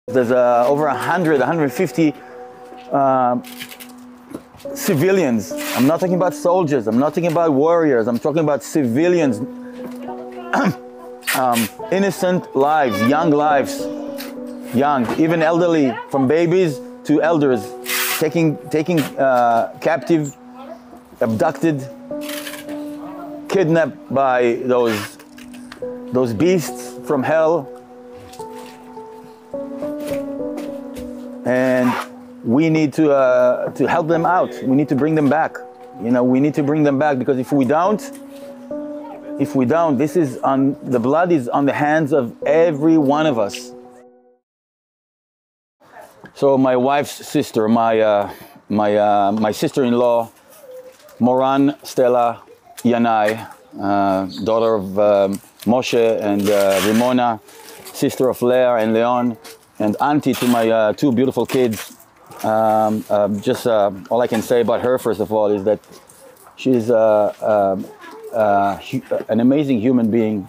There's over 150 civilians. I'm not talking about soldiers. I'm not talking about warriors. I'm talking about civilians. Innocent lives, young, even elderly, from babies to elders, taking captive, abducted, kidnapped by those beasts from hell. And we need to help them out. We need to bring them back. You know, we need to bring them back, because if we don't, this is the blood is on the hands of every one of us. So my wife's sister, my sister-in-law, Moran Stella Yanai, daughter of Moshe and Ramona, sister of Leah and Leon, and auntie to my two beautiful kids. All I can say about her, first of all, is that she's an amazing human being,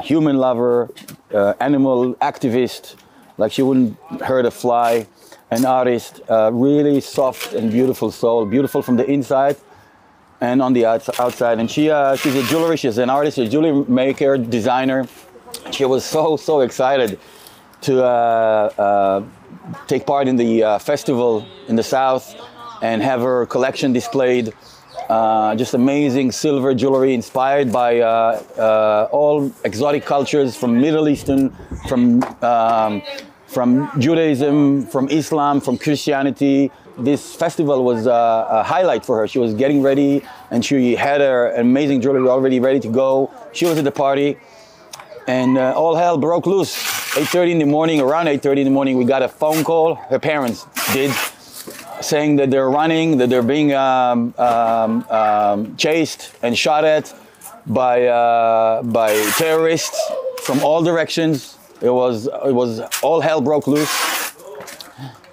human lover, animal activist, like she wouldn't hurt a fly, an artist, really soft and beautiful soul, beautiful from the inside and on the outside. And she's a jewelry, she's an artist, a jewelry maker, designer. She was so excited to take part in the festival in the south and have her collection displayed. Just amazing silver jewelry inspired by all exotic cultures, from Middle Eastern, from Judaism, from Islam, from Christianity. This festival was a highlight for her. She was getting ready and she had her amazing jewelry already ready to go. She was at the party and all hell broke loose. 8:30 in the morning, around 8:30 in the morning, we got a phone call, her parents did, saying that they're running, that they're being chased and shot at by terrorists from all directions. It was all hell broke loose,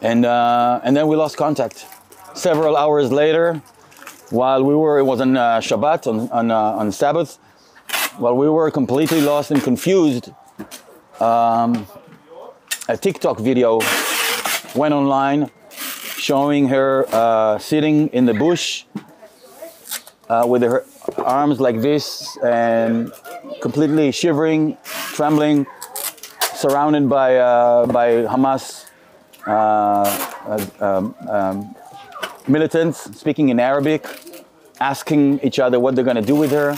and then we lost contact. Several hours later, while it was on Shabbat, on Sabbath, while we were completely lost and confused, a TikTok video went online showing her sitting in the bush with her arms like this and completely shivering, trembling, surrounded by Hamas militants speaking in Arabic, asking each other what they're going to do with her.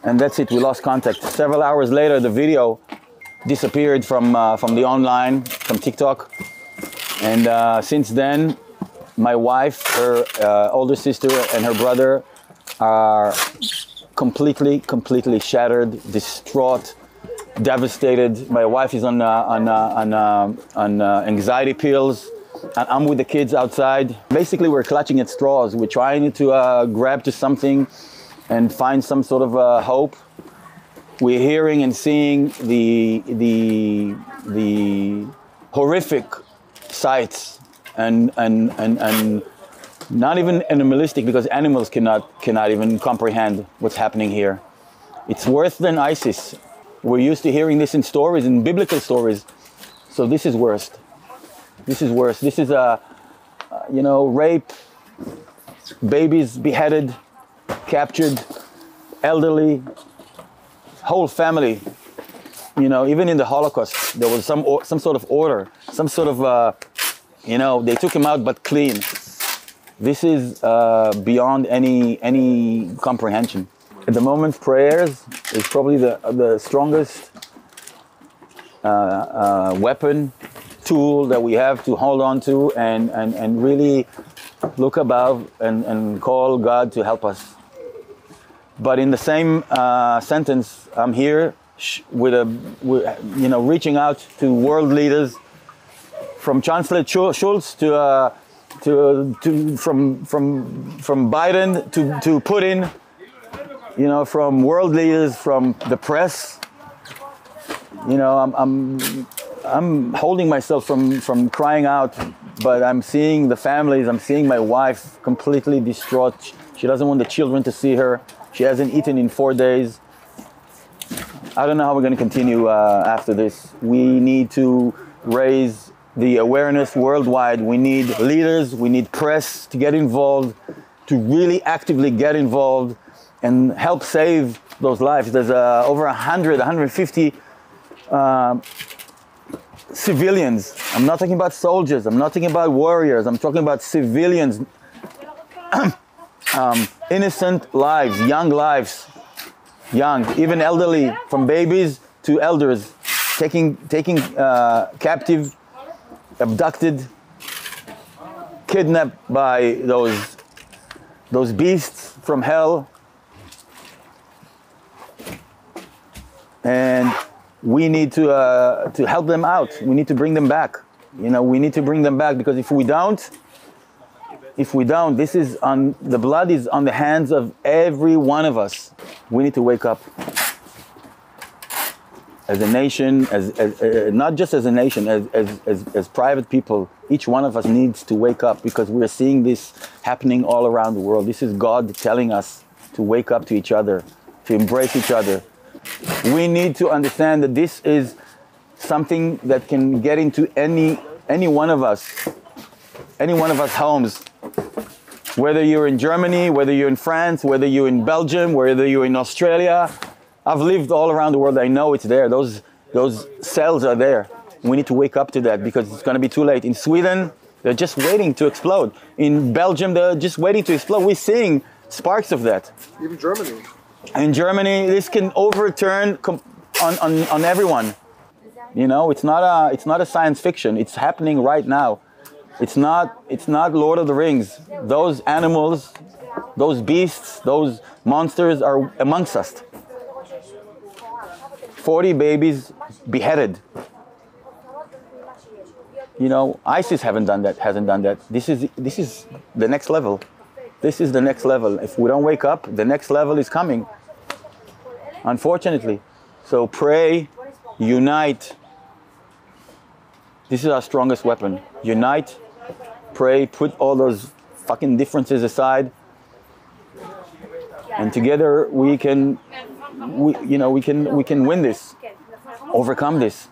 And that's it, we lost contact. Several hours later, the video disappeared from the online, from TikTok. And since then, my wife, her older sister, and her brother are completely shattered, distraught, devastated. My wife is on anxiety pills, and I'm with the kids outside. Basically, we're clutching at straws. We're trying to grab to something and find some sort of hope. We're hearing and seeing the horrific sights and not even animalistic, because animals cannot even comprehend what's happening here. It's worse than ISIS. We're used to hearing this in stories, in biblical stories. So this is worse. This is worse. This is rape, babies beheaded, captured, elderly, whole family. You know, even in the Holocaust, there was some sort of order, some sort of, they took him out, but clean. This is beyond any comprehension. At the moment, prayers is probably the strongest weapon, tool that we have to hold on to and really look above and call God to help us. But in the same sentence, I'm here reaching out to world leaders, from Chancellor Schulz from Biden to Putin, from world leaders, from the press. I'm holding myself from crying out, but I'm seeing the families. I'm seeing my wife completely distraught. She doesn't want the children to see her. She hasn't eaten in 4 days. I don't know how we're going to continue after this. We need to raise the awareness worldwide. We need leaders, we need press to get involved, to really actively get involved and help save those lives. There's over 150 civilians. I'm not talking about soldiers, I'm not talking about warriors, I'm talking about civilians, innocent lives, young, even elderly, from babies to elders, taking captive, abducted, kidnapped by those beasts from hell. And we need to help them out. We need to bring them back. You know, we need to bring them back, because if we don't, this is on, the blood is on the hands of every one of us. We need to wake up as a nation, as not just as a nation, as private people. Each one of us needs to wake up, because we are seeing this happening all around the world. This is God telling us to wake up to each other, to embrace each other. We need to understand that this is something that can get into any one of us homes. Whether you're in Germany, whether you're in France, whether you're in Belgium, whether you're in Australia. I've lived all around the world. I know it's there. Those cells are there. We need to wake up to that, because it's going to be too late. In Sweden, they're just waiting to explode. In Belgium, they're just waiting to explode. We're seeing sparks of that. Even Germany. In Germany, this can overturn on everyone. You know, it's not a science fiction. It's happening right now. It's not Lord of the Rings. Those animals, those beasts, those monsters are amongst us. 40 babies beheaded. You know, ISIS hasn't done that. This is the next level. This is the next level. If we don't wake up, the next level is coming, unfortunately. So pray, unite. This is our strongest weapon. Unite, pray, put all those fucking differences aside, and together we can win this, overcome this.